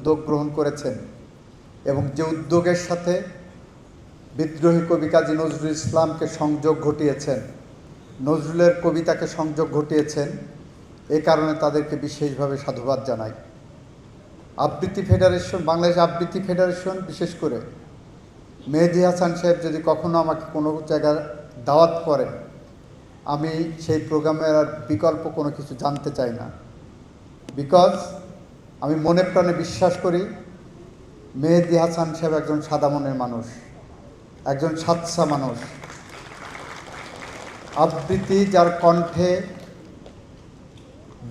উদ্যোগ গ্রহণ করেছেন এবং যে উদ্যোগের সাথে বিদ্রোহী কবি কাজী নজরুল ইসলামকে সংযোগ ঘটিয়েছেন, নজরুলের কবিতাকে সংযোগ ঘটিয়েছেন, এ কারণে তাদেরকে বিশেষভাবে সাধুবাদ জানাই। আবৃত্তি ফেডারেশন, বাংলাদেশ আবৃত্তি ফেডারেশন, বিশেষ করে মেহেদী হাসান সাহেব যদি কখনো আমাকে কোনো জায়গায় দাওয়াত করেন, আমি সেই প্রোগ্রামের আর বিকল্প কোনো কিছু জানতে চাই না। বিকজ আমি মনে প্রাণে বিশ্বাস করি মেহেদী হাসান সাহেব একজন সাদা মনের মানুষ, একজন সাচ্চা মানুষ। আবৃত্তি যার কণ্ঠে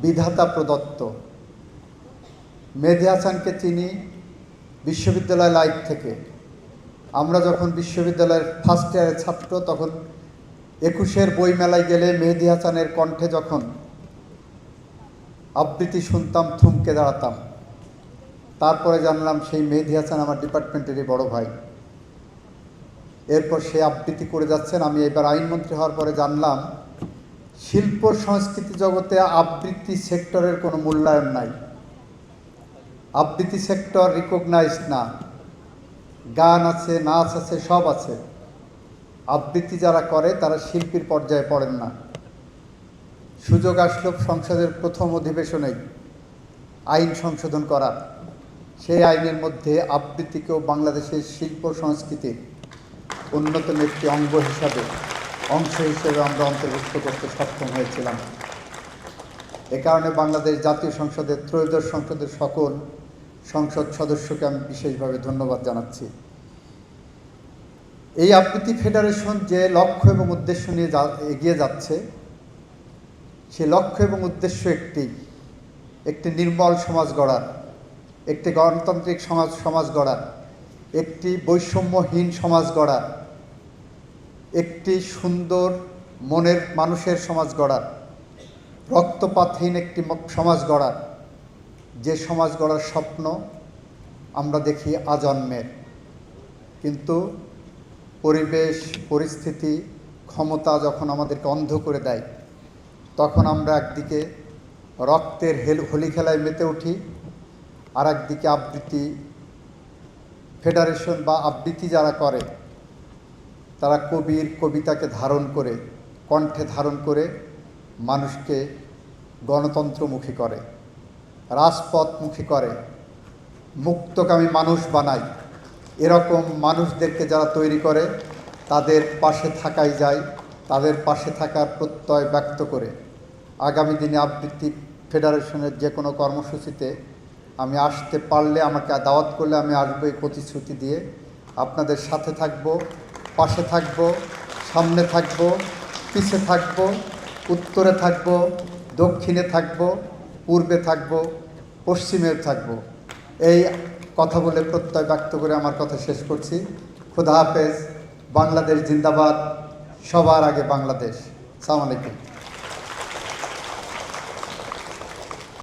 বিধাতা প্রদত্ত। মেহেদী হাসানকে চিনি বিশ্ববিদ্যালয় লাইফ থেকে। আমরা যখন বিশ্ববিদ্যালয়ের ফার্স্ট ইয়ারের ছাত্র, তখন 21-এর বইমেলায় গেলে মেহেদী হাসানের কণ্ঠে যখন আবৃত্তি শুনতাম, থমকে দাঁড়াতাম। তারপরে জানলাম সেই মেহেদী হাসান আমার ডিপার্টমেন্টেরই বড় ভাই। এরপর সে আবৃত্তি করে যাচ্ছেন। আমি এবার আইনমন্ত্রী হওয়ার পরে জানলাম শিল্প সংস্কৃতি জগতে আবৃত্তি সেক্টরের কোনো মূল্যায়ন নাই। আবৃত্তি সেক্টর রিকগনাইজ না। গান আছে, নাচ আছে, সব আছে। আবৃত্তি যারা করে তারা শিল্পীর পর্যায়ে পড়েন না। সুযোগ আসলো সংসদের প্রথম অধিবেশনেই আইন সংশোধন করার। সেই আইনের মধ্যে আবৃত্তিকেও বাংলাদেশের শিল্প সংস্কৃতির অন্যতম একটি অংশ হিসেবে আমরা অন্তর্ভুক্ত করতে সক্ষম হয়েছিলাম। এ কারণে বাংলাদেশ জাতীয় সংসদের ত্রয়োদশ সংসদের সকল সংসদ সদস্যকে আমি বিশেষভাবে ধন্যবাদ জানাচ্ছি। এই আবৃত্তি ফেডারেশন যে লক্ষ্য এবং উদ্দেশ্য নিয়ে এগিয়ে যাচ্ছে, সে লক্ষ্য এবং উদ্দেশ্য একটি নির্মল সমাজ গড়ার, একটি গণতান্ত্রিক সমাজ গড়ার, একটি বৈষম্যহীন সমাজ গড়ার, একটি সুন্দর মনের মানুষের সমাজ গড়ার, রক্তপাতহীন একটি সমাজ গড়ার। যে সমাজ গড়ার স্বপ্ন আমরা দেখি আজন্মের, কিন্তু পরিবেশ, পরিস্থিতি, ক্ষমতা যখন আমাদেরকে অন্ধ করে দেয়, তখন আমরা একদিকে রক্তের হোলি খেলায় মেতে উঠি, আর একদিকে আবৃত্তি ফেডারেশন বা আবৃত্তি যারা করে তারা কবির কবিতাকে ধারণ করে, কণ্ঠে ধারণ করে মানুষকে গণতন্ত্রমুখী করে, রাজপথমুখী করে, মুক্তকামী মানুষ বানায়। এরকম মানুষদেরকে যারা তৈরি করে তাদের পাশে থাকাই যায়, তাদের পাশে থাকার প্রত্যয় ব্যক্ত করে আগামী দিনে আবৃত্তি ফেডারেশনের যে কোনো কর্মসূচিতে আমি আসতে পারলে, আমাকে দাওয়াত করলে আমি আসবো এই প্রতিশ্রুতি দিয়ে। আপনাদের সাথে থাকব, পাশে থাকব, সামনে থাকব, পিছে থাকব, উত্তরে থাকব, দক্ষিণে থাকব, পূর্বে থাকব, পশ্চিমে থাকব। এই কথা বলে প্রত্যয় ব্যক্ত করে আমার কথা শেষ করছি। খুদা হাফেজ। বাংলাদেশ জিন্দাবাদ। সবার আগে বাংলাদেশ। আসসালামু আলাইকুম।